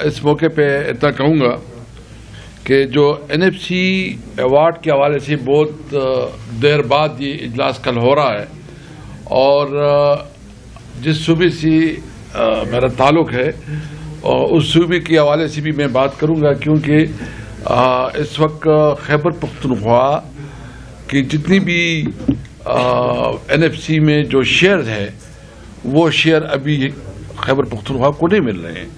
اس موقع پہ اتنا کہوں گا کہ جو NFC ایوارڈ کے حوالے سے بہت دیر بعد یہ اجلاس کل ہو رہا ہے، اور جس صوبے سے میرا تعلق ہے اس صوبے کے حوالے سے بھی میں بات کروں گا، کیونکہ اس وقت خیبر پختونخوا کی جتنی بھی NFC میں جو شیئر ہے وہ شیئر ابھی خیبر پختونخوا کو نہیں مل رہے ہیں۔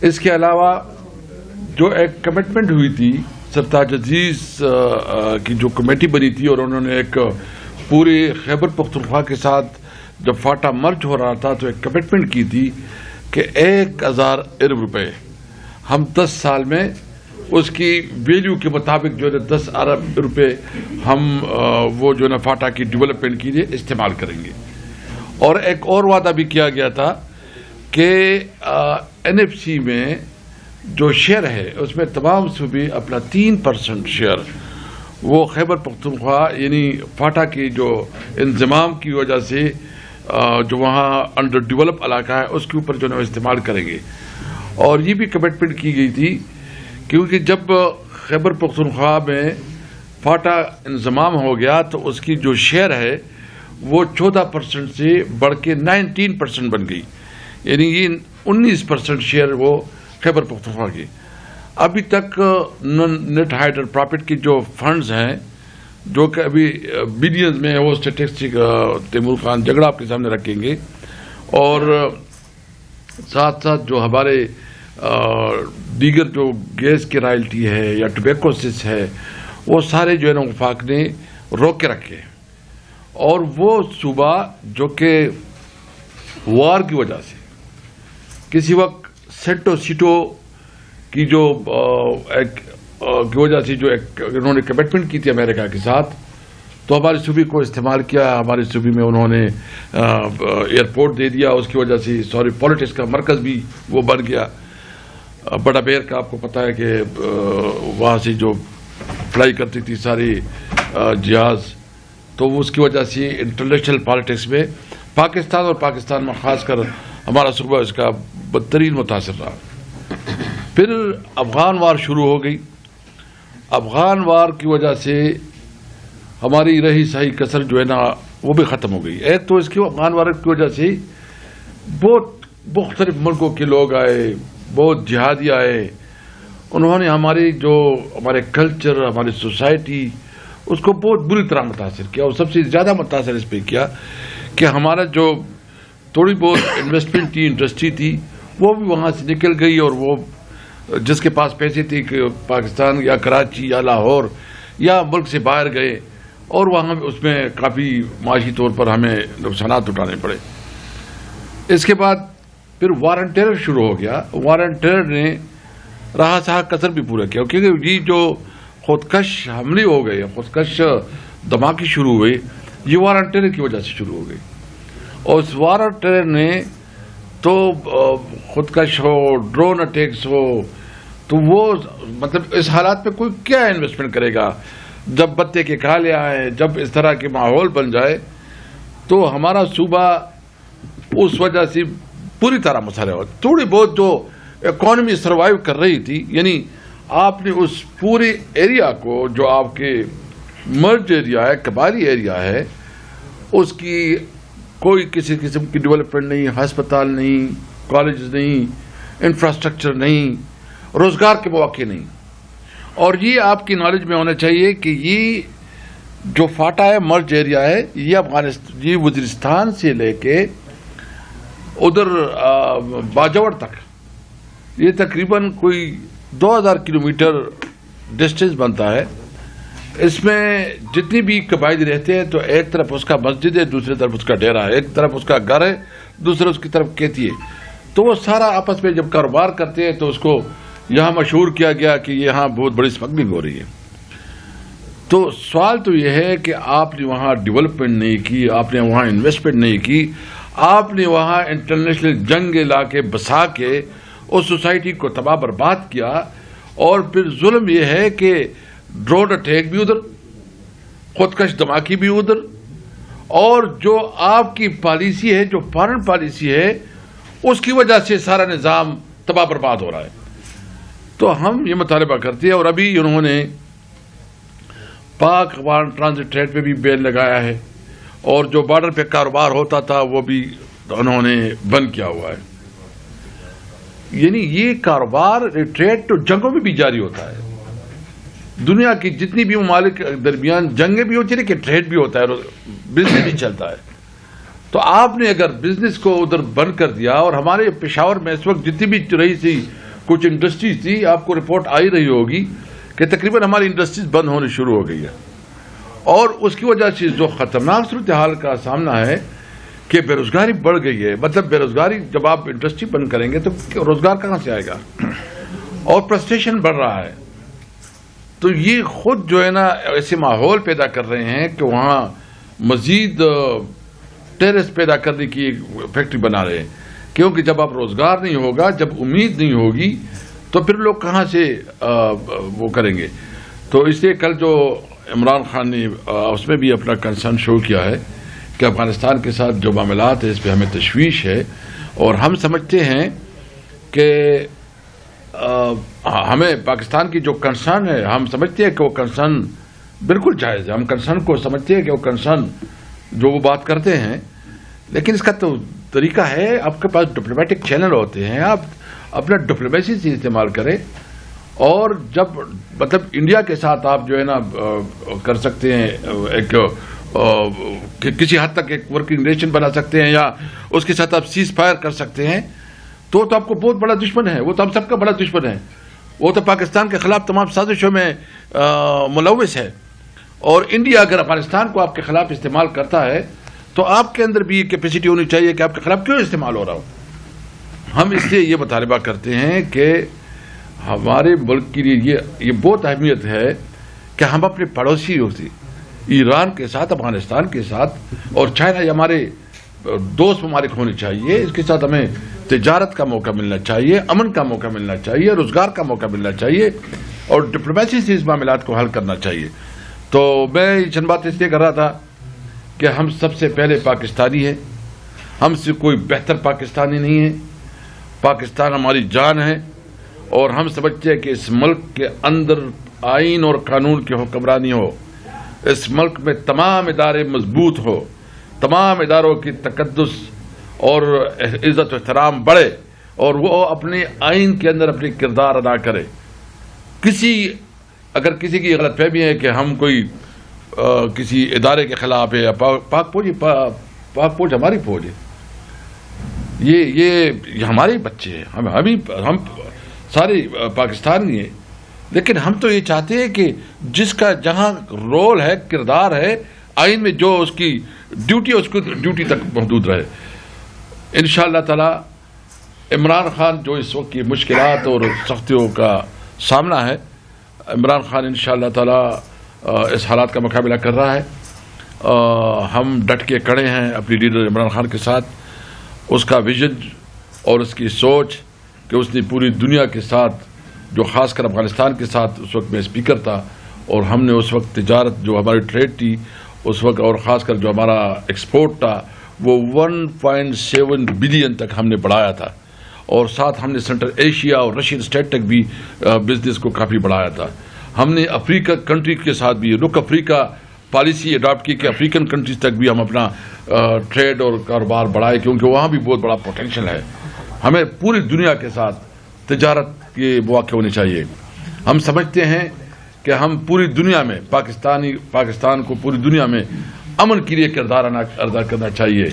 اس کے علاوہ جو ایک کمٹمنٹ ہوئی تھی سرتاج عزیز کی جو کمیٹی بنی تھی، اور انہوں نے ایک پورے خیبر پختونخوا کے ساتھ جب فاٹا مرج ہو رہا تھا تو ایک کمٹمنٹ کی تھی کہ 1000 ارب روپے ہم 10 سال میں اس کی ویلیو کے مطابق جو ہے 10 ارب روپے ہم وہ جو ہے نا فاٹا کی ڈیولپمنٹ کے لیے استعمال کریں گے۔ اور ایک اور وعدہ بھی کیا گیا تھا کہ NFC میں جو شیئر ہے اس میں تمام صوبے اپنا 3% شیئر وہ خیبر پختونخوا یعنی فاٹا کی جو انضمام کی وجہ سے جو وہاں انڈر ڈیولپ علاقہ ہے اس کے اوپر جو ہے استعمال کریں گے۔ اور یہ بھی کمٹمنٹ کی گئی تھی، کیونکہ جب خیبر پختونخوا میں فاٹا انضمام ہو گیا تو اس کی جو شیئر ہے وہ 14% سے بڑھ کے 19% بن گئی، یعنی یہ 19% شیئر وہ خیبر پختونخوا کی۔ ابھی تک نیٹ ہائیڈر پرافٹ کی جو فنڈز ہیں جو کہ ابھی بلینز میں ہے، وہ اسٹیٹسٹک تیمور خان جگڑا آپ کے سامنے رکھیں گے، اور ساتھ ساتھ جو ہمارے دیگر جو گیس کی رائلٹی ہے یا ٹوبیکو سیس ہے وہ سارے جو ہے نا وفاق نے روک کے رکھے، اور وہ صوبہ جو کہ وار کی وجہ سے کسی وقت سینٹو سیٹو کی جو کی وجہ سے جو انہوں نے کمٹمنٹ کی تھی امریکہ کے ساتھ، تو ہمارے صوبے کو استعمال کیا، ہمارے صوبے میں انہوں نے ایئرپورٹ دے دیا، اس کی وجہ سے پالیٹکس کا مرکز بھی وہ بن گیا۔ بڑا بیر کا آپ کو پتہ ہے کہ وہاں سے جو فلائی کرتی تھی ساری جہاز، تو اس کی وجہ سے انٹرنیشنل پالیٹکس میں پاکستان اور پاکستان میں خاص کر ہمارا صوبہ اس کا بدترین متاثر رہا۔ پھر افغان وار شروع ہو گئی۔ افغان وار کی وجہ سے ہماری رہی سہی کسر جو ہے نا وہ بھی ختم ہو گئی۔ ایک تو اس کی افغان وار کی وجہ سے بہت مختلف ملکوں کے لوگ آئے، بہت جہادی آئے، انہوں نے ہمارے کلچر، ہماری سوسائٹی اس کو بہت بری طرح متاثر کیا، اور سب سے زیادہ متاثر اس پہ کیا کہ ہمارا جو تھوڑی بہت انویسٹمنٹ تھی، انڈسٹری تھی، وہ بھی وہاں سے نکل گئی، اور وہ جس کے پاس پیسے تھے کہ پاکستان یا کراچی یا لاہور یا ملک سے باہر گئے، اور وہاں اس میں کافی معاشی طور پر ہمیں نقصانات اٹھانے پڑے۔ اس کے بعد پھر وار اینڈ ٹیرر شروع ہو گیا۔ وار اینڈ ٹیرر نے رہا سہا کثر بھی پورا کیا، کیونکہ یہ جو خودکش حملے ہو گئے، خودکش دھماکے شروع ہوئے، یہ وار اینڈ ٹیرر کی وجہ سے شروع ہو گئی۔ اور اس وار اینڈ ٹیرر نے تو خودکش ہو، ڈرون اٹیکس ہو، تو وہ مطلب اس حالات میں کوئی کیا انویسٹمنٹ کرے گا؟ جب بتے کے کالے آئیں، جب اس طرح کے ماحول بن جائے، تو ہمارا صوبہ اس وجہ سے پوری طرح مسئلہ ہو۔ تھوڑی بہت جو اکانومی سروائیو کر رہی تھی، یعنی آپ نے اس پورے ایریا کو جو آپ کے مرج ایریا ہے، قبائلی ایریا ہے، اس کی کوئی کسی قسم کی ڈیولپمنٹ نہیں، ہسپتال نہیں، کالجز نہیں، انفراسٹرکچر نہیں، روزگار کے مواقع نہیں۔ اور یہ آپ کی نالج میں ہونا چاہیے کہ یہ جو فاٹا ہے، مرج ایریا ہے، یہ وزیرستان سے لے کے ادھر باجوڑ تک یہ تقریباً کوئی 2000 کلومیٹر ڈسٹینس بنتا ہے۔ اس میں جتنی بھی قبائلی رہتے ہیں تو ایک طرف اس کا مسجد ہے، دوسری طرف اس کا ڈیرا ہے، ایک طرف اس کا گھر ہے، دوسرے اس کی طرف کھیتی ہے، تو وہ سارا آپس میں جب کاروبار کرتے ہیں تو اس کو یہاں مشہور کیا گیا کہ یہاں بہت بڑی اسمگلنگ ہو رہی ہے۔ تو سوال تو یہ ہے کہ آپ نے وہاں ڈیولپمنٹ نہیں کی، آپ نے وہاں انویسٹمنٹ نہیں کی، آپ نے وہاں انٹرنیشنل جنگ لا کے بسا کے اس سوسائٹی کو تباہ برباد کیا۔ اور پھر ظلم یہ ہے کہ ڈرون اٹیک بھی ادھر، خودکش دھماکی بھی ادھر، اور جو آپ کی پالیسی ہے، جو فارن پالیسی ہے، اس کی وجہ سے سارا نظام تباہ برباد ہو رہا ہے. تو ہم یہ مطالبہ کرتے ہیں. اور ابھی انہوں نے پاک افغان ٹرانزٹ ٹریڈ پہ بھی بین لگایا ہے, اور جو بارڈر پہ کاروبار ہوتا تھا وہ بھی انہوں نے بند کیا ہوا ہے. یعنی یہ کاروبار ٹریڈ تو جنگوں میں بھی جاری ہوتا ہے. دنیا کی جتنی بھی ممالک درمیان جنگیں بھی ہوتی ہیں کہ ٹریڈ بھی ہوتا ہے, بزنس بھی چلتا ہے. تو آپ نے اگر بزنس کو ادھر بند کر دیا, اور ہمارے پشاور میں اس وقت جتنی بھی رہی تھی کچھ انڈسٹریز تھی, آپ کو رپورٹ آئی رہی ہوگی کہ تقریباً ہماری انڈسٹریز بند ہونے شروع ہو گئی ہے. اور اس کی وجہ سے جو خطرناک صورتحال کا سامنا ہے کہ بے روزگاری بڑھ گئی ہے. مطلب بے روزگاری, جب آپ انڈسٹری بند کریں گے تو روزگار کہاں سے آئے گا, اور فرسٹریشن بڑھ رہا ہے. تو یہ خود جو ہے نا ایسے ماحول پیدا کر رہے ہیں کہ وہاں مزید ٹیرس پیدا کرنے کی ایک فیکٹری بنا رہے ہیں. کیونکہ جب آپ روزگار نہیں ہوگا, جب امید نہیں ہوگی, تو پھر لوگ کہاں سے وہ کریں گے. تو اس لیے کل جو عمران خان نے اس میں بھی اپنا کنسرن شو کیا ہے کہ افغانستان کے ساتھ جو معاملات ہیں اس پہ ہمیں تشویش ہے, اور ہم سمجھتے ہیں کہ ہمیں پاکستان کی جو کنسرن ہے, ہم سمجھتے ہیں کہ وہ کنسرن بالکل جائز ہے. ہم کنسرن کو سمجھتے ہیں کہ وہ کنسرن جو وہ بات کرتے ہیں, لیکن اس کا تو طریقہ ہے, آپ کے پاس ڈپلومیٹک چینل ہوتے ہیں, آپ اپنا ڈپلومیسی سے استعمال کریں. اور جب مطلب انڈیا کے ساتھ آپ جو ہے نا کر سکتے ہیں, ایک کسی حد تک ایک ورکنگ ریلیشن بنا سکتے ہیں, یا اس کے ساتھ آپ سیز فائر کر سکتے ہیں, تو آپ کو بہت بڑا دشمن ہے. وہ تو ہم سب کا بڑا دشمن ہے. وہ تو پاکستان کے خلاف تمام سازشوں میں ملوث ہے. اور انڈیا اگر افغانستان کو آپ کے خلاف استعمال کرتا ہے تو آپ کے اندر بھی یہ کیپیسٹی ہونی چاہیے کہ آپ کے خلاف کیوں استعمال ہو رہا ہو. ہم اس لیے یہ مطالبہ کرتے ہیں کہ ہمارے ملک کے لیے یہ بہت اہمیت ہے کہ ہم اپنے پڑوسی ہوتی ایران کے ساتھ, افغانستان کے ساتھ, اور چائنا, یہ ہمارے دوست ممالک ہونے چاہیے. اس کے ساتھ ہمیں تجارت کا موقع ملنا چاہیے, امن کا موقع ملنا چاہیے, روزگار کا موقع ملنا چاہیے, اور ڈپلومیسی سے اس معاملات کو حل کرنا چاہیے. تو میں چند بات اس لیے کر رہا تھا کہ ہم سب سے پہلے پاکستانی ہیں, ہم سے کوئی بہتر پاکستانی نہیں ہے. پاکستان ہماری جان ہے, اور ہم سمجھتے ہیں کہ اس ملک کے اندر آئین اور قانون کی حکمرانی ہو, اس ملک میں تمام ادارے مضبوط ہو, تمام اداروں کی تقدس اور عزت و احترام بڑھے, اور وہ اپنے آئین کے اندر اپنی کردار ادا کرے. اگر کسی کی غلط فہمی ہے کہ ہم کوئی کسی ادارے کے خلاف ہے, پاک فوج ہماری فوج ہے, یہ ہمارے بچے ہیں, ہم سارے پاکستانی ہیں. لیکن ہم تو یہ چاہتے ہیں کہ جس کا جہاں رول ہے, کردار ہے, آئین میں جو اس کی ڈیوٹی ہے اس کو ڈیوٹی تک محدود رہے. انشاءاللہ تعالی عمران خان جو اس وقت کی مشکلات اور سختیوں کا سامنا ہے, عمران خان انشاءاللہ تعالی اس حالات کا مقابلہ کر رہا ہے. ہم ڈٹ کے کھڑے ہیں اپنی لیڈر عمران خان کے ساتھ. اس کا ویژن اور اس کی سوچ کہ اس نے پوری دنیا کے ساتھ, جو خاص کر افغانستان کے ساتھ, اس وقت میں اسپیکر تھا, اور ہم نے اس وقت تجارت جو ہماری ٹریڈ تھی اس وقت, اور خاص کر جو ہمارا ایکسپورٹ تھا وہ 1.7 بلین تک ہم نے بڑھایا تھا, اور ساتھ ہم نے سینٹرل ایشیا اور رشین اسٹیٹ تک بھی بزنس کو کافی بڑھایا تھا. ہم نے افریقہ کنٹری کے ساتھ بھی رک افریقہ پالیسی اڈاپٹ کی کہ افریقن کنٹریز تک بھی ہم اپنا ٹریڈ اور کاروبار بڑھائے, کیونکہ وہاں بھی بہت بڑا پوٹینشیل ہے. ہمیں پوری دنیا کے ساتھ تجارت کے مواقع ہونے چاہیے. ہم سمجھتے ہیں کہ ہم پوری دنیا میں پاکستان کو پوری دنیا میں امن کے لیے کردار ادا کرنا چاہیے.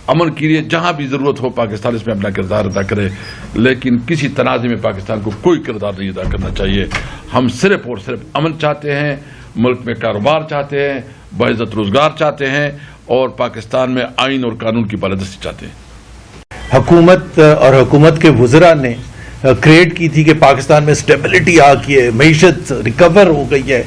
امن کے لیے جہاں بھی ضرورت ہو پاکستان اس میں اپنا کردار ادا کرے, لیکن کسی تنازع میں پاکستان کو کوئی کردار نہیں ادا کرنا چاہیے. ہم صرف اور صرف امن چاہتے ہیں, ملک میں کاروبار چاہتے ہیں, باعزت روزگار چاہتے ہیں, اور پاکستان میں آئین اور قانون کی بالادستی چاہتے ہیں. حکومت اور حکومت کے وزراء نے کریٹ کی تھی کہ پاکستان میں سٹیبلٹی آ گئی ہے, معیشت ریکور ہو گئی ہے.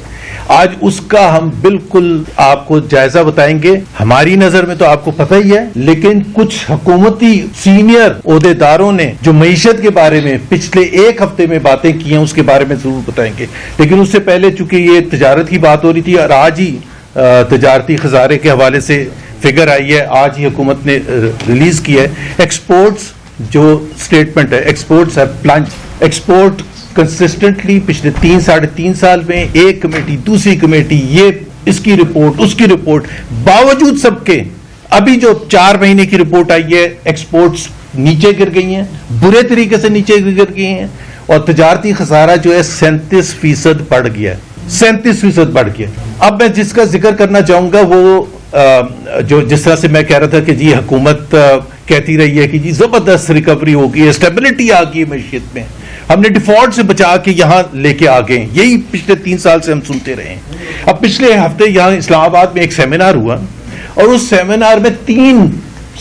آج اس کا ہم بالکل آپ کو جائزہ بتائیں گے. ہماری نظر میں تو آپ کو پتہ ہی ہے, لیکن کچھ حکومتی سینئر عہدیداروں نے جو معیشت کے بارے میں پچھلے ایک ہفتے میں باتیں کی ہیں اس کے بارے میں ضرور بتائیں گے. لیکن اس سے پہلے چونکہ یہ تجارت کی بات ہو رہی تھی, اور آج ہی تجارتی خسارے کے حوالے سے فگر آئی ہے, آج ہی حکومت نے ریلیز کی ہے. ایکسپورٹس جو اسٹیٹمنٹ ہے ایکسپورٹس ہے پلنج, ایکسپورٹ کنسسٹنٹلی پچھلے 3-3.5 سال میں ایک کمیٹی دوسری کمیٹی, یہ اس کی رپورٹ اس کی رپورٹ, باوجود سب کے ابھی جو 4 مہینے کی رپورٹ آئی ہے ایکسپورٹس نیچے گر گئی ہیں, برے طریقے سے نیچے گر گئی ہیں, اور تجارتی خسارہ جو ہے 37% بڑھ گیا ہے, 37% بڑھ گیا. اب میں جس کا ذکر کرنا چاہوں گا وہ جو جس طرح سے میں کہہ رہا تھا کہ جی حکومت کہتی رہی ہے کہ جی زبردست ریکوری ہوگی, اسٹیبلٹی آ گئی معیشت میں, ہم نے ڈیفالٹ سے بچا کے یہاں لے کے آ گئے, یہی پچھلے 3 سال سے ہم سنتے رہے ہیں. اب پچھلے ہفتے یہاں اسلام آباد میں ایک سیمینار ہوا, اور اس سیمینار میں 3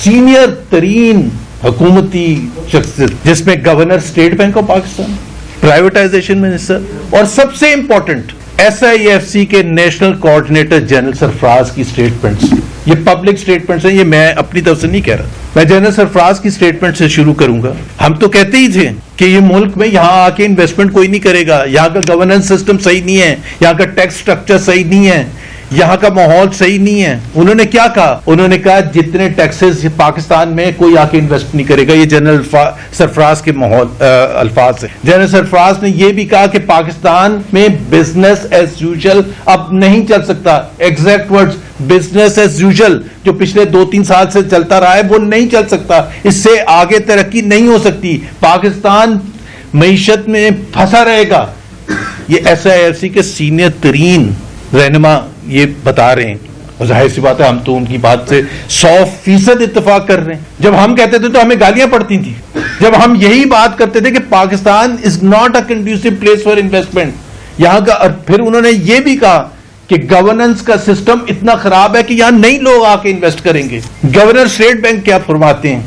سینئر ترین حکومتی شخصیت, جس میں governor state bank of Pakistan, privatization minister, اور سب سے امپورٹنٹ SIFC کے نیشنل کوآرڈینیٹر جنرل سرفراز کی سٹیٹمنٹس. یہ پبلک سٹیٹمنٹس ہیں, یہ میں اپنی طرف سے نہیں کہہ رہا, میں جنرل سرفراز کی سٹیٹمنٹ سے شروع کروں گا. ہم تو کہتے ہی تھے کہ یہ ملک میں یہاں آ کے انویسٹمنٹ کوئی نہیں کرے گا, یہاں کا گورننس سسٹم صحیح نہیں ہے, یہاں کا ٹیکس سٹرکچر صحیح نہیں ہے, یہاں کا ماحول صحیح نہیں ہے. انہوں نے کیا کہا, انہوں نے کہا جتنے ٹیکسز پاکستان میں کوئی آ کے انویسٹ نہیں کرے گا. یہ جنرل سرفراز کے الفاظ ہیں. جنرل سرفراز نے یہ بھی کہا کہ پاکستان میں بزنس ایز یوزل اب نہیں چل سکتا. Exact words, business as usual جو پچھلے 2-3 سال سے چلتا رہا ہے وہ نہیں چل سکتا, اس سے آگے ترقی نہیں ہو سکتی, پاکستان معیشت میں پھنسا رہے گا. یہ SIFC کے سینئر ترین رہنما یہ بتا رہے ہیں, اور ظاہر سی بات ہے ہم تو ان کی بات سے 100% اتفاق کر رہے ہیں. جب ہم کہتے تھے تو ہمیں گالیاں پڑتی تھیں, جب ہم یہی بات کرتے تھے کہ Pakistan is not a conducive place for investment یہاں کا. اور پھر انہوں نے یہ بھی کہا کہ گورننس کا سسٹم اتنا خراب ہے کہ یہاں نئی لوگ آ کے انویسٹ کریں گے. گورنر اسٹیٹ بینک کیا فرماتے ہیں,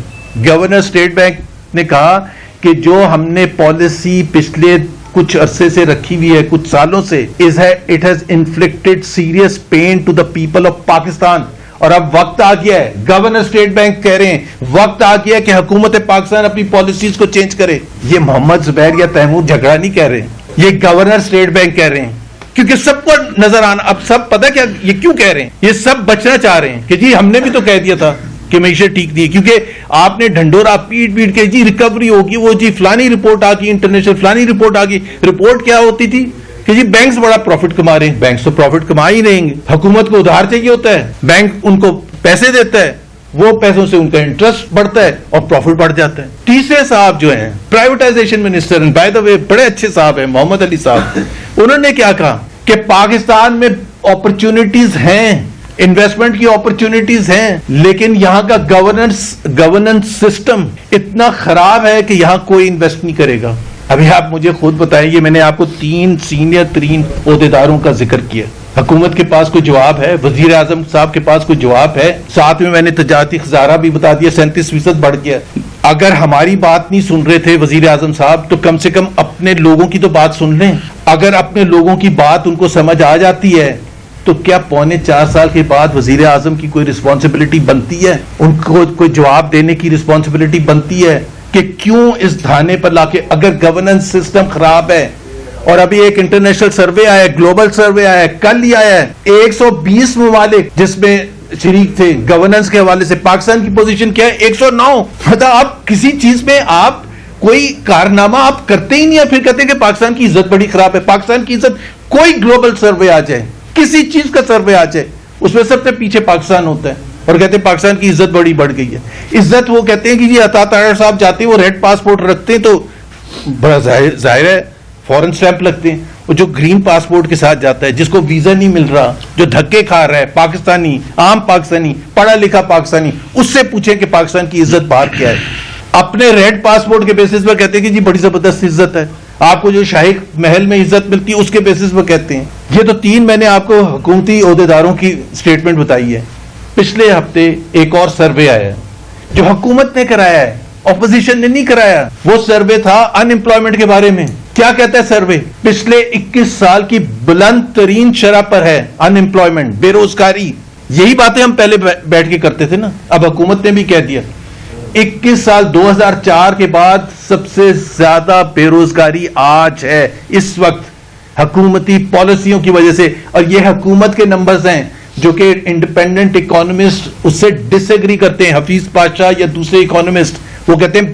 گورنر اسٹیٹ بینک نے کہا کہ جو ہم نے پالیسی پچھلے کچھ عرصے سے رکھی ہوئی ہے, کچھ سالوں سے, it has inflicted serious pain to the people of Pakistan. اور اب وقت آ گیا ہے, گورنر اسٹیٹ بینک کہہ رہے ہیں وقت آ گیا ہے کہ حکومت پاکستان اپنی پالیسیز کو چینج کرے. یہ محمد زبیر یا تیمور جھگڑا نہیں کہہ رہے, یہ گورنر اسٹیٹ بینک کہہ رہے ہیں, کیونکہ سب کو نظر آنا, اب سب پتہ کیا یہ کیوں کہہ رہے ہیں, یہ سب بچنا چاہ رہے ہیں کہ جی ہم نے بھی تو کہہ دیا تھا کہ معیشت ٹھیک نہیں ہے, کیونکہ آپ نے ڈھنڈورا پیٹ پیٹ کے جی ریکوری ہوگی, وہ جی فلانی رپورٹ آ گئی, انٹرنیشنل فلانی رپورٹ آ گئی. رپورٹ کیا ہوتی تھی کہ جی بینکس بڑا پروفٹ کما رہے ہیں, بینکس تو پروفٹ کما ہی رہیں گے, حکومت کو ادھار چاہیے ہوتا ہے, بینک ان کو پیسے دیتا ہے, وہ پیسوں سے ان کا انٹرسٹ بڑھتا ہے اور پروفٹ بڑھ جاتا ہے. تیسرے صاحب جو ہیں پرائیویٹائزیشن منسٹر, بائی دا وے بڑے اچھے صاحب ہیں, محمد علی صاحب, انہوں نے کیا کہا کہ پاکستان میں اپرچونٹیز ہیں, انویسٹمنٹ کی اپرچونٹیز ہیں, لیکن یہاں کا گورننس سسٹم اتنا خراب ہے کہ یہاں کوئی انویسٹ نہیں کرے گا. ابھی آپ مجھے خود بتائیں, یہ میں نے آپ کو 3 سینئر ترین عہدیداروں کا ذکر کیا, حکومت کے پاس کوئی جواب ہے, وزیر اعظم صاحب کے پاس کوئی جواب ہے, ساتھ میں نے تجارتی خسارہ بھی بتا دیا 37% بڑھ گیا. اگر ہماری بات نہیں سن رہے تھے وزیر اعظم صاحب تو کم سے کم اپنے لوگوں کی تو بات سن لیں. اگر اپنے لوگوں کی بات ان کو سمجھ آ جاتی ہے تو کیا 4.25 سال کے بعد وزیر اعظم کی کوئی رسپانسبلٹی بنتی ہے, ان کو کوئی جواب دینے کی رسپانسبلٹی بنتی ہے کہ کیوں اس دھانے پر لا کے, اگر گورننس سسٹم خراب ہے. اور ابھی ایک انٹرنیشنل سروے آیا ہے, گلوبل سروے آیا ہے, کل ہی آیا ہے, 120 ممالک جس میں شریک تھے گورننس کے حوالے سے, پاکستان کی پوزیشن کیا ہے 109. مطلب آپ کسی چیز میں آپ کوئی کارنامہ آپ کرتے ہی نہیں ہے, پھر کہتے ہیں کہ پاکستان کی عزت بڑی خراب ہے. پاکستان کی عزت, کوئی گلوبل سروے آ جائے, کسی چیز کا سروے آ جائے, اس میں سب سے پیچھے پاکستان ہوتا ہے, اور کہتے ہیں پاکستان کی عزت بڑی بڑھ گئی ہے. عزت وہ کہتے ہیں کہ جی عطا طاہر صاحب جاتے ہیں, وہ ریڈ پاسپورٹ رکھتے ہیں تو بڑا ظاہر ہے فورن سٹیمپ لگتے ہیں. وہ جو گرین پاسپورٹ کے ساتھ جاتا ہے, جس کو ویزا نہیں مل رہا, جو دھکے کھا رہا ہے, پاکستانی, عام پاکستانی, پڑھا لکھا پاکستانی, اس سے پوچھیں کہ پاکستان کی عزت باہر کیا ہے. اپنے ریڈ پاسپورٹ کے بیسس پر کہتے ہیں کہ جی بڑی زبردست عزت ہے, آپ کو جو شاہی محل میں عزت ملتی ہے اس کے بیسس پر کہتے ہیں. یہ تو 3 میں نے آپ کو حکومتی عہدیداروں کی سٹیٹمنٹ بتائی ہے. پچھلے ہفتے ایک اور سروے آیا جو حکومت نے کرایا ہے, اپوزیشن نے نہیں کرایا. وہ سروے تھا ان امپلائمنٹ کے بارے میں. کیا کہتا ہے سروے؟ پچھلے 21 سال کی بلند ترین شرح پر ہے ان امپلائمنٹ, بے روزگاری. یہی باتیں ہم پہلے بیٹھ کے کرتے تھے نا, اب حکومت نے بھی کہہ دیا 21 سال 2004 کے بعد سب سے زیادہ بے روزگاری آج ہے اس وقت حکومتی پالیسیوں کی وجہ سے. اور یہ حکومت کے نمبرز ہیں جو کہ انڈیپینڈنٹ اکانومسٹ اس سے ڈس ایگری کرتے ہیں, حفیظ پاشا یا دوسرے اکانومسٹ, وہ کہتے ہیں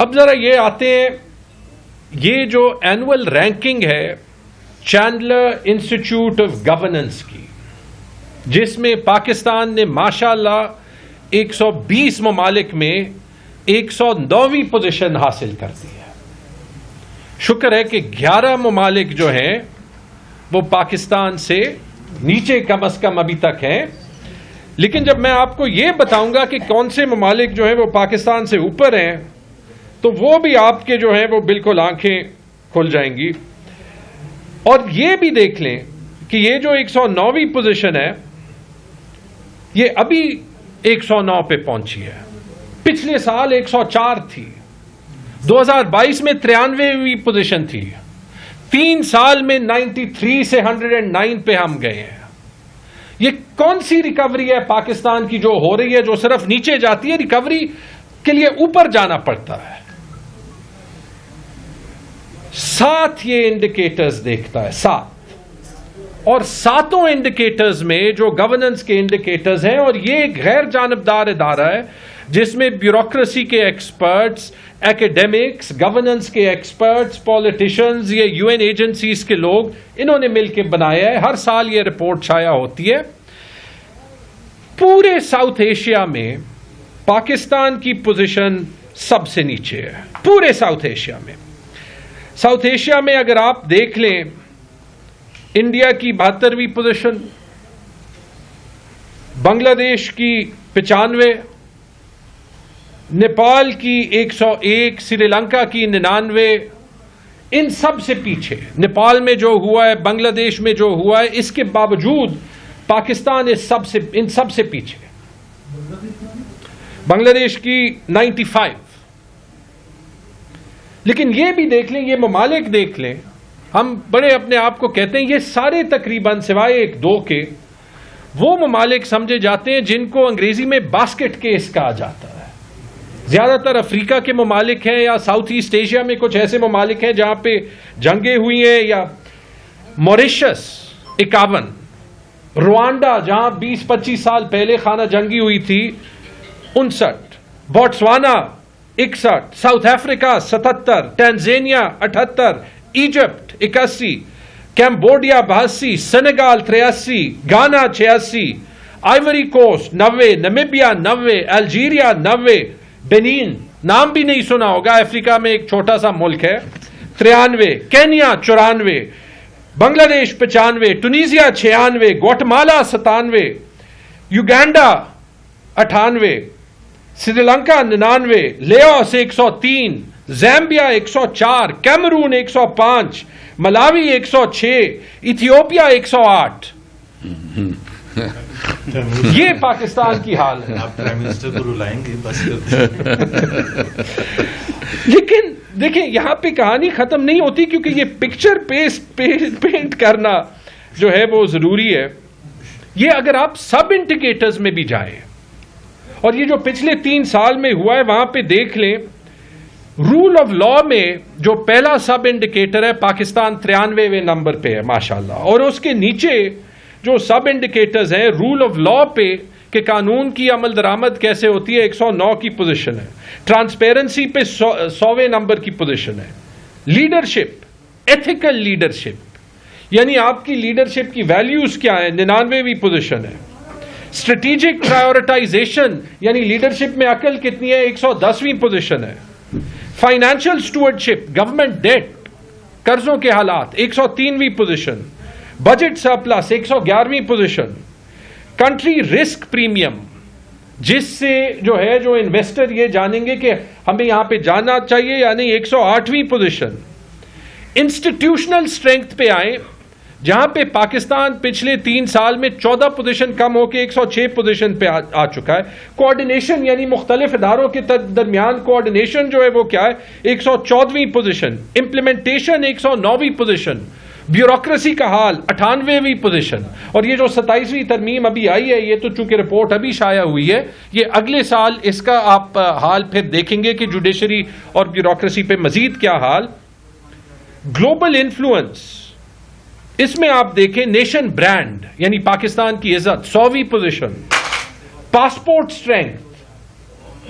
اب ذرا یہ آتے ہیں, یہ جو اینول رینکنگ ہے چینڈلر انسٹیٹیوٹ آف گورننس کی, جس میں پاکستان نے ماشاءاللہ 120 ممالک میں 109ویں پوزیشن حاصل کر دی ہے. شکر ہے کہ 11 ممالک جو ہیں وہ پاکستان سے نیچے کم از کم ابھی تک ہیں, لیکن جب میں آپ کو یہ بتاؤں گا کہ کون سے ممالک جو ہیں وہ پاکستان سے اوپر ہیں تو وہ بھی آپ کے جو ہیں وہ بالکل آنکھیں کھل جائیں گی. اور یہ بھی دیکھ لیں کہ یہ جو 109ویں پوزیشن ہے یہ ابھی 109 پہ پہنچی ہے, پچھلے سال 104 تھی, 2022 میں 93ویں پوزیشن تھی, 3 سال میں 93 سے 109 پہ ہم گئے ہیں. یہ کون سی ریکوری ہے پاکستان کی جو ہو رہی ہے جو صرف نیچے جاتی ہے؟ ریکوری کے لیے اوپر جانا پڑتا ہے. 7 یہ انڈیکیٹرز دیکھتا ہے, 7, اور 7 انڈیکیٹرز میں جو گورننس کے انڈیکیٹرز ہیں, اور یہ ایک غیر جانبدار ادارہ ہے جس میں بیوروکریسی کے ایکسپرٹس, ایکیڈیمکس, گورننس کے ایکسپرٹس, پولیٹیشنز, یہ یو این ایجنسیز کے لوگ, انہوں نے مل کے بنایا ہے. ہر سال یہ رپورٹ شائع ہوتی ہے. پورے ساؤتھ ایشیا میں پاکستان کی پوزیشن سب سے نیچے ہے, پورے ساؤتھ ایشیا میں. ساؤتھ ایشیا میں اگر آپ دیکھ لیں, انڈیا کی 72ویں پوزیشن, بنگلہ دیش کی 95, نیپال کی 101, سری لنکا کی 99, ان سب سے پیچھے. نیپال میں جو ہوا ہے, بنگلہ دیش میں جو ہوا ہے, اس کے باوجود پاکستان ان سب سے پیچھے. بنگلہ دیش کی 95. لیکن یہ بھی دیکھ لیں, یہ ممالک دیکھ لیں, ہم بڑے اپنے آپ کو کہتے ہیں یہ سارے تقریباً سوائے 1-2 کے وہ ممالک سمجھے جاتے ہیں جن کو انگریزی میں باسکٹ کیس کہا جاتا ہے. زیادہ تر افریقہ کے ممالک ہیں یا ساؤتھ ایسٹ ایشیا میں کچھ ایسے ممالک ہیں جہاں پہ جنگیں ہوئی ہیں, یا موریشس 51, روانڈا جہاں 20-25 سال پہلے خانہ جنگی ہوئی تھی 59, بوٹسوانا 61, South Africa 77, ٹینزینیا 78, Egypt 81, Cambodia 82, Senegal 83, گانا 86, آئیوری کوسٹ 90, نمیبیا 90, الجیریا 90, بنین نام بھی نہیں سنا ہوگا, افریقہ میں ایک چھوٹا سا ملک ہے 93, کینیا 94, بنگلہ دیش 95, ٹونیزیا 96, گواٹمالا 97, Uganda 98, Sri Lanka 99, Lewis 103, Zambia 104, Cameroon 105, ملاوی 106, ایتھیوپیا 108. یہ پاکستان کی حال ہے. آپ پرائم منسٹر کو رلائیں گے بس. لیکن دیکھیں یہاں پہ کہانی ختم نہیں ہوتی, کیونکہ یہ پکچر پینٹ کرنا جو ہے وہ ضروری ہے. یہ اگر آپ سب انڈیکیٹرز میں بھی جائیں, اور یہ جو پچھلے 3 سال میں ہوا ہے وہاں پہ دیکھ لیں, رول آف لا میں جو پہلا سب انڈیکیٹر ہے پاکستان 93ویں نمبر پہ ہے ماشاءاللہ, اور اس کے نیچے جو سب انڈیکیٹرز ہیں رول آف لا پہ کہ قانون کی عمل درآمد کیسے ہوتی ہے 109 کی پوزیشن ہے, ٹرانسپیرنسی پہ 100ویں نمبر کی پوزیشن ہے, لیڈرشپ, ایتھیکل لیڈرشپ یعنی آپ کی لیڈرشپ کی ویلیوز کیا ہیں 99ویں پوزیشن ہے, اسٹریٹجک پرائیورٹائزیشن یعنی لیڈرشپ میں عقل کتنی ہے 110ویں پوزیشن ہے, فائنینشیل اسٹوورڈشپ, گورنمنٹ ڈیٹ, قرضوں کے حالات 103ویں پوزیشن, بجٹ سرپلس 111ویں پوزیشن, کنٹری رسک پریمیم جس سے جو ہے جو انویسٹر یہ جانیں گے کہ ہمیں یہاں پہ جانا چاہیے یا نہیں 108ویں پوزیشن. انسٹیٹیوشنل اسٹرینتھ پہ آئیں جہاں پہ پاکستان پچھلے 3 سال میں 14 پوزیشن کم ہو کے 106 پوزیشن پہ آ چکا ہے. کوآرڈینیشن یعنی مختلف اداروں کے درمیان کوآرڈینیشن جو ہے وہ کیا ہے 114ویں پوزیشن, امپلیمنٹیشن 109ویں پوزیشن, بیوروکریسی کا حال 98ویں پوزیشن. اور یہ جو 27ویں ترمیم ابھی آئی ہے یہ تو چونکہ رپورٹ ابھی شائع ہوئی ہے, یہ اگلے سال اس کا آپ حال پھر دیکھیں گے کہ جوڈیشری اور بیوروکریسی پہ مزید کیا حال. گلوبل انفلوئنس, اس میں آپ دیکھیں نیشن برانڈ یعنی پاکستان کی عزت 100ویں پوزیشن, پاسپورٹ اسٹرینتھ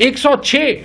106।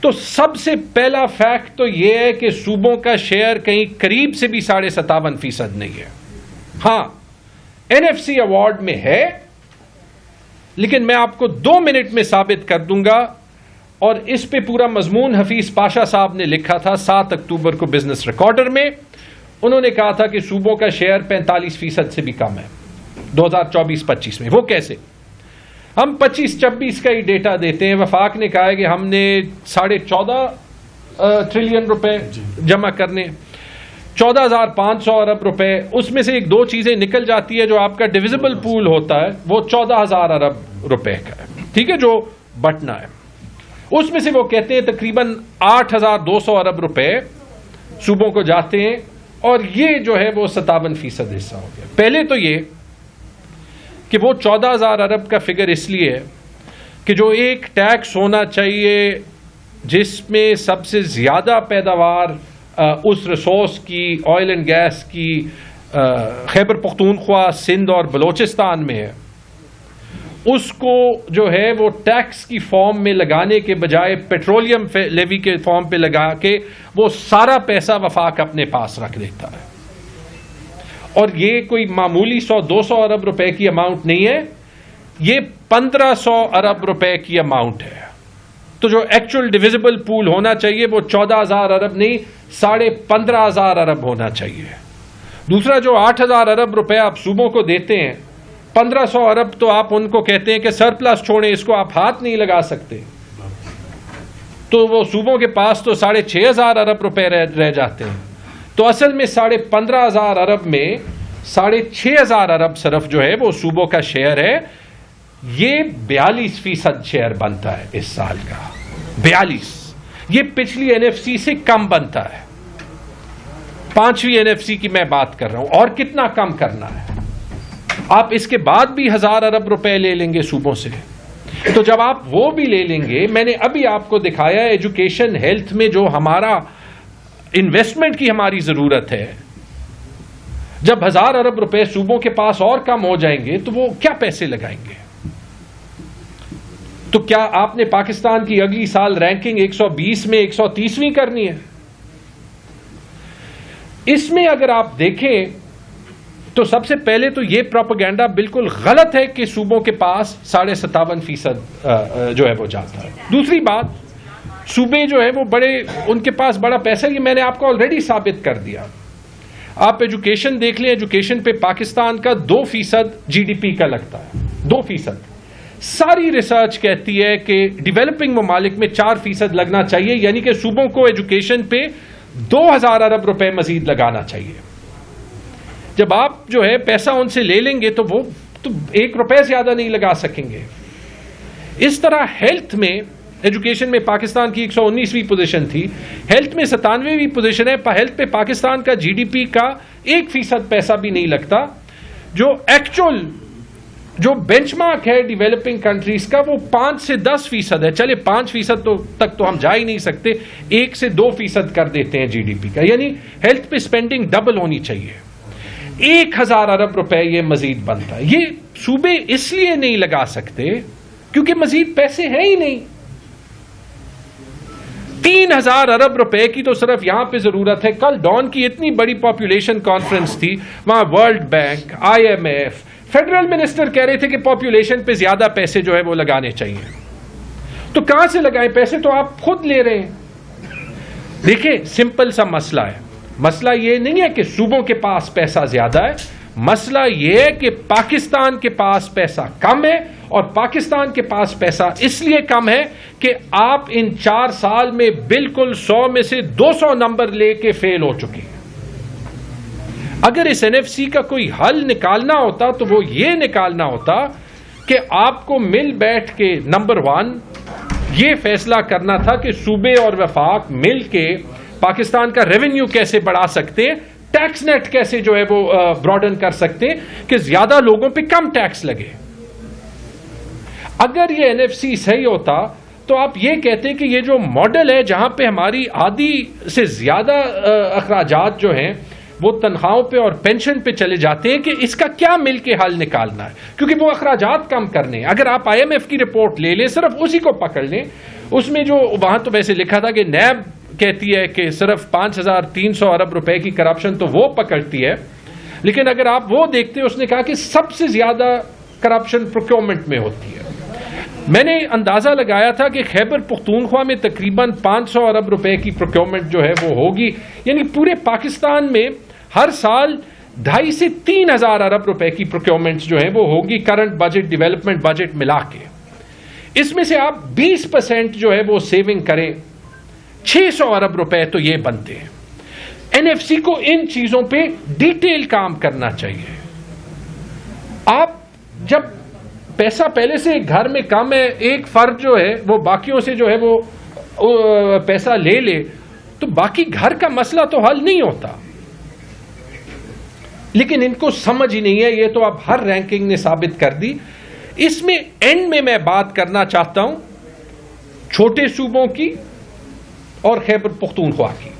تو سب سے پہلا فیکٹ تو یہ ہے کہ صوبوں کا شیئر کہیں قریب سے بھی 57.5% نہیں ہے. ہاں NFC ایوارڈ میں ہے, لیکن میں آپ کو 2 منٹ میں ثابت کر دوں گا, اور اس پہ پورا مضمون حفیظ پاشا صاحب نے لکھا تھا 7 اکتوبر کو بزنس ریکارڈر میں. انہوں نے کہا تھا کہ صوبوں کا شیئر 45% سے بھی کم ہے 2024-25 میں. وہ کیسے؟ ہم 25-26 کا ہی ڈیٹا دیتے ہیں. وفاق نے کہا ہے کہ ہم نے 14.5 ٹریلین روپے جمع کرنے, 14,500 ارب روپے. اس میں سے 1-2 چیزیں نکل جاتی ہے. جو آپ کا ڈویزبل پول ہوتا ہے وہ 14,000 ارب روپے کا ہے, ٹھیک ہے, جو بٹنا ہے. اس میں سے وہ کہتے ہیں تقریباً 8,200 ارب روپے صوبوں کو جاتے ہیں, اور یہ جو ہے وہ 57% حصہ ہو گیا. پہلے تو یہ کہ وہ 14,000 ارب کا فگر اس لیے ہے کہ جو ایک ٹیکس ہونا چاہیے جس میں سب سے زیادہ پیداوار اس ریسورس کی, آئل اینڈ گیس کی, خیبر پختونخوا, سندھ اور بلوچستان میں ہے, اس کو جو ہے وہ ٹیکس کی فارم میں لگانے کے بجائے پیٹرولیم لیوی کے فارم پہ لگا کے وہ سارا پیسہ وفاق اپنے پاس رکھ دیتا ہے. اور یہ کوئی معمولی 100-200 ارب روپے کی اماؤنٹ نہیں ہے, یہ 1,500 ارب روپے کی اماؤنٹ ہے. تو جو ایکچوئل ڈویزبل پول ہونا چاہیے وہ 14,000 ارب نہیں 15,500 ارب ہونا چاہیے. دوسرا, جو 8,000 ارب روپے آپ صوبوں کو دیتے ہیں, 1,500 ارب تو آپ ان کو کہتے ہیں کہ سرپلس چھوڑیں, اس کو آپ ہاتھ نہیں لگا سکتے. تو وہ صوبوں کے پاس تو 6,500 ارب روپے رہ جاتے ہیں. تو اصل میں 15,500 ارب میں 6,500 ارب صرف جو ہے وہ صوبوں کا شیئر ہے. یہ 42% شیئر بنتا ہے اس سال کا, 42. یہ پچھلی NFC سے کم بنتا ہے. 5ویں NFC کی میں بات کر رہا ہوں. اور کتنا کم کرنا ہے؟ آپ اس کے بعد بھی 1,000 ارب روپے لے لیں گے صوبوں سے. تو جب آپ وہ بھی لے لیں گے, میں نے ابھی آپ کو دکھایا ایجوکیشن ہیلتھ میں جو ہمارا انویسٹمنٹ کی ہماری ضرورت ہے, جب 1,000 ارب روپے صوبوں کے پاس اور کم ہو جائیں گے تو وہ کیا پیسے لگائیں گے؟ تو کیا آپ نے پاکستان کی اگلی سال رینکنگ 120 میں 130ویں کرنی ہے؟ اس میں اگر آپ دیکھیں تو سب سے پہلے تو یہ پروپیگنڈا بالکل غلط ہے کہ صوبوں کے پاس 57% جو ہے وہ جاتا ہے. دوسری بات, صوبے جو ہے وہ ان کے پاس بڑا پیسہ, یہ میں نے آپ کو آلریڈی ثابت کر دیا. آپ ایجوکیشن دیکھ لیں, ایجوکیشن پہ پاکستان کا 2% GDP کا لگتا ہے, 2%. ساری ریسرچ کہتی ہے کہ ڈیولپنگ ممالک میں 4% لگنا چاہیے, یعنی کہ صوبوں کو ایجوکیشن پہ 2,000 ارب روپے مزید لگانا چاہیے. جب آپ جو ہے پیسہ ان سے لے لیں گے تو وہ تو 1 روپے زیادہ نہیں لگا سکیں گے. اس طرح ہیلتھ میں, ایجوکیشن میں پاکستان کی 119ویں پوزیشن تھی, ہیلتھ میں 97ویں پوزیشن ہے. ہیلتھ پہ پاکستان کا GDP کا 1% پیسہ بھی نہیں لگتا. جو ایکچوئل جو بینچ مارک ہے ڈیولپنگ کنٹریز کا وہ 5 سے 10% ہے. چلے 5% تک تو ہم جا ہی نہیں سکتے, 1 سے 2% کر دیتے ہیں GDP کا. یعنی ہیلتھ پہ اسپینڈنگ ڈبل ہونی چاہیے. 1,000 ارب روپے یہ مزید بنتا ہے. یہ صوبے اس لیے نہیں لگا سکتے کیونکہ مزید پیسے ہیں ہی نہیں. 3,000 ارب روپے کی تو صرف یہاں پہ ضرورت ہے. کل ڈان کی اتنی بڑی پاپولیشن کانفرنس تھی, وہاں world bank, IMF, federal minister کہہ رہے تھے کہ پاپولیشن پہ زیادہ پیسے جو ہے وہ لگانے چاہیے. تو کہاں سے لگائیں پیسے؟ تو آپ خود لے رہے ہیں. دیکھیں, سمپل سا مسئلہ ہے. مسئلہ یہ نہیں ہے کہ صوبوں کے پاس پیسہ زیادہ ہے, مسئلہ یہ ہے کہ پاکستان کے پاس پیسہ کم ہے. اور پاکستان کے پاس پیسہ اس لیے کم ہے کہ آپ ان 4 سال میں بالکل 100 میں سے 200 نمبر لے کے فیل ہو چکے ہیں. اگر اس NFC کا کوئی حل نکالنا ہوتا تو وہ یہ نکالنا ہوتا کہ آپ کو مل بیٹھ کے نمبر 1 یہ فیصلہ کرنا تھا کہ صوبے اور وفاق مل کے پاکستان کا ریونیو کیسے بڑھا سکتے ہیں, ٹیکس نیٹ کیسے جو ہے وہ براڈن کر سکتے ہیں کہ زیادہ لوگوں پہ کم ٹیکس لگے. اگر یہ NFC صحیح ہوتا تو آپ یہ کہتے کہ یہ جو ماڈل ہے جہاں پہ ہماری آدھی سے زیادہ اخراجات جو ہیں وہ تنخواہوں پہ اور پینشن پہ چلے جاتے ہیں, کہ اس کا کیا مل کے حل نکالنا ہے, کیونکہ وہ اخراجات کم کرنے. اگر آپ IMF کی رپورٹ لے لیں, صرف اسی کو پکڑ لیں, اس میں جو وہاں تو ویسے لکھا تھا کہ نیب کہتی ہے کہ صرف 5,300 ارب روپے کی کرپشن تو وہ پکڑتی ہے، لیکن اگر آپ وہ دیکھتے اس نے کہا کہ سب سے زیادہ کرپشن پروکیورمنٹ میں ہوتی ہے. میں نے اندازہ لگایا تھا کہ خیبر پختونخوا میں تقریباً 500 ارب روپے کی پروکیورمنٹ جو ہے وہ ہوگی، یعنی پورے پاکستان میں ہر سال 2,500 سے 3,000 ارب روپے کی پروکیورمنٹ جو ہے وہ ہوگی، کرنٹ بجٹ ڈیولپمنٹ بجٹ ملا کے. اس میں سے آپ 20% جو ہے وہ سیونگ کریں، 600 ارب روپے تو یہ بنتے ہیں. این ایف سی کو ان چیزوں پہ ڈیٹیل کام کرنا چاہیے. آپ جب پیسہ پہلے سے گھر میں کم ہے، ایک فرد جو ہے وہ باقیوں سے جو ہے وہ پیسہ لے لے تو باقی گھر کا مسئلہ تو حل نہیں ہوتا. لیکن ان کو سمجھ ہی نہیں ہے، یہ تو اب ہر رینکنگ نے ثابت کر دی. اس میں اینڈ میں بات کرنا چاہتا ہوں چھوٹے صوبوں کی اور خیبر پختونخوا کی.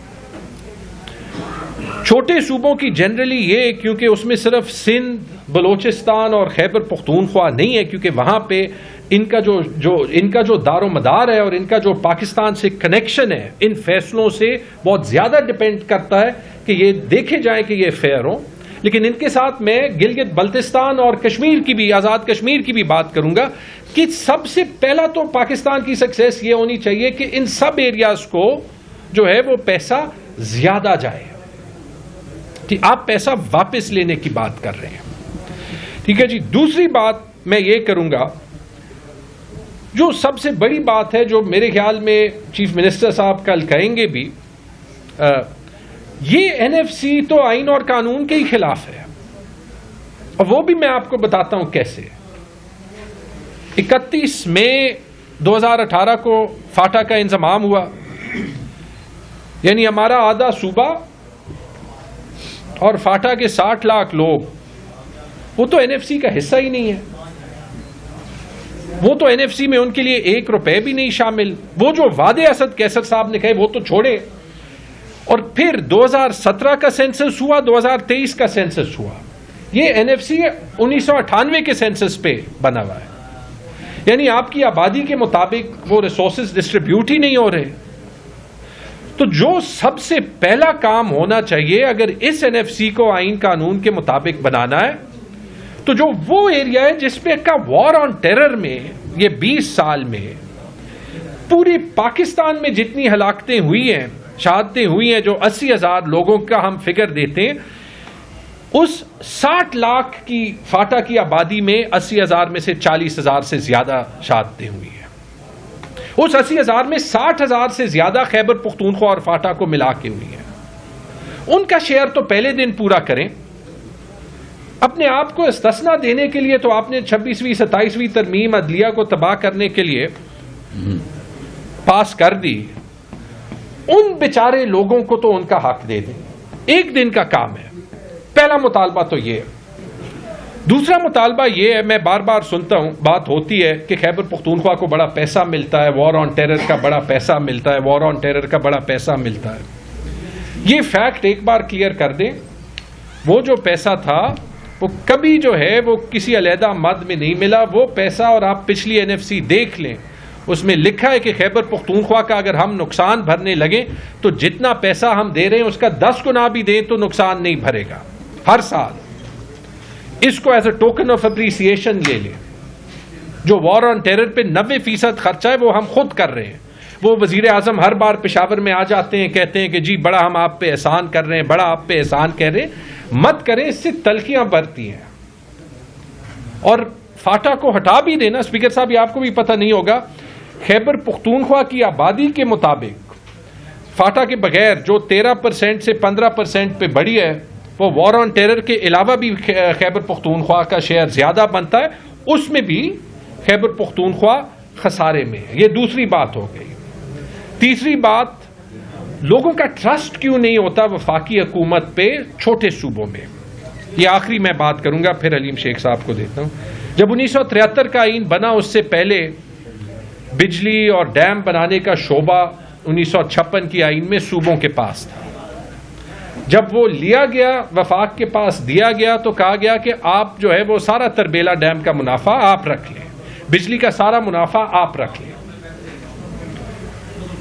چھوٹے صوبوں کی جنرلی یہ کیونکہ اس میں صرف سندھ، بلوچستان اور خیبر پختونخوا نہیں ہے، کیونکہ وہاں پہ ان کا جو دار و مدار ہے اور ان کا جو پاکستان سے کنیکشن ہے ان فیصلوں سے بہت زیادہ ڈیپینڈ کرتا ہے کہ یہ دیکھے جائیں کہ یہ فیئر ہوں. لیکن ان کے ساتھ میں گلگت بلتستان اور کشمیر کی بھی، آزاد کشمیر کی بھی بات کروں گا کہ سب سے پہلا تو پاکستان کی سکسیس یہ ہونی چاہیے کہ ان سب ایریاز کو جو ہے وہ پیسہ زیادہ جائے. آپ پیسہ واپس لینے کی بات کر رہے ہیں، ٹھیک ہے جی. دوسری بات میں یہ کروں گا، جو سب سے بڑی بات ہے جو میرے خیال میں چیف منسٹر صاحب کل کہیں گے بھی، یہ این ایف سی تو آئین اور قانون کے ہی خلاف ہے، اور وہ بھی میں آپ کو بتاتا ہوں کیسے. 31 مئی 2018 کو فاٹا کا انضمام ہوا، یعنی ہمارا آدھا صوبہ اور فاٹا کے 60 لاکھ لوگ وہ تو این ایف سی کا حصہ ہی نہیں ہے. وہ تو این ایف سی میں ان کے لیے 1 روپے بھی نہیں شامل. وہ جو وعدے اسد کیسر صاحب نے کہے وہ تو چھوڑے. اور پھر 2017 کا سینسس ہوا، 2023 کا سینسس ہوا. یہ این ایف سی 1998 کے سینسس پہ بنا ہوا ہے، یعنی آپ کی آبادی کے مطابق وہ ریسورسز ڈسٹریبیوٹ ہی نہیں ہو رہے. تو جو سب سے پہلا کام ہونا چاہیے اگر اس این ایف سی کو آئین قانون کے مطابق بنانا ہے، تو جو وہ ایریا ہے جس پہ کا وار آن ٹیرر میں یہ 20 سال میں پورے پاکستان میں جتنی ہلاکتیں ہوئی ہیں، شہادتیں ہوئی ہیں، جو 80,000 لوگوں کا ہم فگر دیتے ہیں، اس 60 لاکھ کی فاٹا کی آبادی میں 80,000 میں سے 40,000 سے زیادہ شہادتیں ہوئی ہیں. اس 80,000 میں 60,000 سے زیادہ خیبر پختونخوا اور فاٹا کو ملا کے ہوئی ہیں. ان کا شیئر تو پہلے دن پورا کریں. اپنے آپ کو استثنا دینے کے لیے تو آپ نے 26ویں 27ویں ترمیم عدلیہ کو تباہ کرنے کے لیے پاس کر دی. ان بیچارے لوگوں کو تو ان کا حق دے دیں. ایک دن کا کام ہے. پہلا مطالبہ تو یہ ہے. دوسرا مطالبہ یہ ہے، میں بار بار سنتا ہوں، بات ہوتی ہے کہ خیبر پختونخوا کو بڑا پیسہ ملتا ہے، وار آن ٹیرر کا بڑا پیسہ ملتا ہے، وار آن ٹیرر کا بڑا پیسہ ملتا ہے. یہ فیکٹ ایک بار کلیئر کر دیں، وہ جو پیسہ تھا وہ کبھی جو ہے وہ کسی علیحدہ مد میں نہیں ملا. وہ پیسہ، اور آپ پچھلی این ایف سی دیکھ لیں، اس میں لکھا ہے کہ خیبر پختونخوا کا اگر ہم نقصان بھرنے لگیں تو جتنا پیسہ ہم دے رہے ہیں اس کا 10 گنا بھی دیں تو نقصان نہیں بھرے گا ہر سال. اس کو as a token of appreciation لے لیں. جو وار آن ٹیرر پہ 90% خرچہ ہے وہ ہم خود کر رہے ہیں. وہ وزیر اعظم ہر بار پشاور میں آ جاتے ہیں، کہتے ہیں کہ جی بڑا ہم آپ پہ احسان کر رہے ہیں، بڑا آپ پہ احسان کہہ رہے ہیں. مت کریں، اس سے تلخیاں بڑھتی ہیں. اور فاٹا کو ہٹا بھی دینا، اسپیکر صاحب یہ آپ کو بھی پتہ نہیں ہوگا، خیبر پختونخوا کی آبادی کے مطابق فاٹا کے بغیر جو 13% سے 15% پہ بڑھی ہے، وہ وار آن ٹیرر کے علاوہ بھی خیبر پختونخوا کا شیئر زیادہ بنتا ہے. اس میں بھی خیبر پختونخوا خسارے میں ہے. یہ دوسری بات ہو گئی. تیسری بات، لوگوں کا ٹرسٹ کیوں نہیں ہوتا وفاقی حکومت پہ چھوٹے صوبوں میں. یہ آخری میں بات کروں گا، پھر علیم شیخ صاحب کو دیتا ہوں. جب 1973 کا آئین بنا اس سے پہلے بجلی اور ڈیم بنانے کا شعبہ 1956 کی آئین میں صوبوں کے پاس تھا. جب وہ لیا گیا، وفاق کے پاس دیا گیا، تو کہا گیا کہ آپ جو ہے وہ سارا تربیلا ڈیم کا منافع آپ رکھ لیں، بجلی کا سارا منافع آپ رکھ لیں.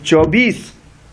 24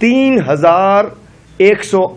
3100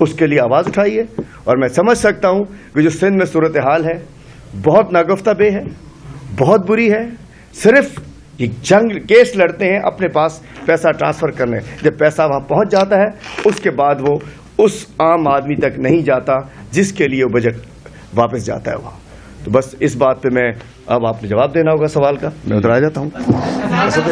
اس کے لیے آواز اٹھائی ہے. اور میں سمجھ سکتا ہوں کہ جو سندھ میں صورتحال ہے بہت ناگفتہ بے ہے, بہت بری ہے. صرف یہ جنگ کیس لڑتے ہیں اپنے پاس پیسہ ٹرانسفر کرنے, جب پیسہ وہاں پہنچ جاتا ہے اس کے بعد وہ اس عام آدمی تک نہیں جاتا جس کے لیے وہ بجٹ واپس جاتا ہے وہاں. تو بس اس بات پہ میں اب آپ نے جواب دینا ہوگا سوال کا, میں ادھر آ جاتا ہوں.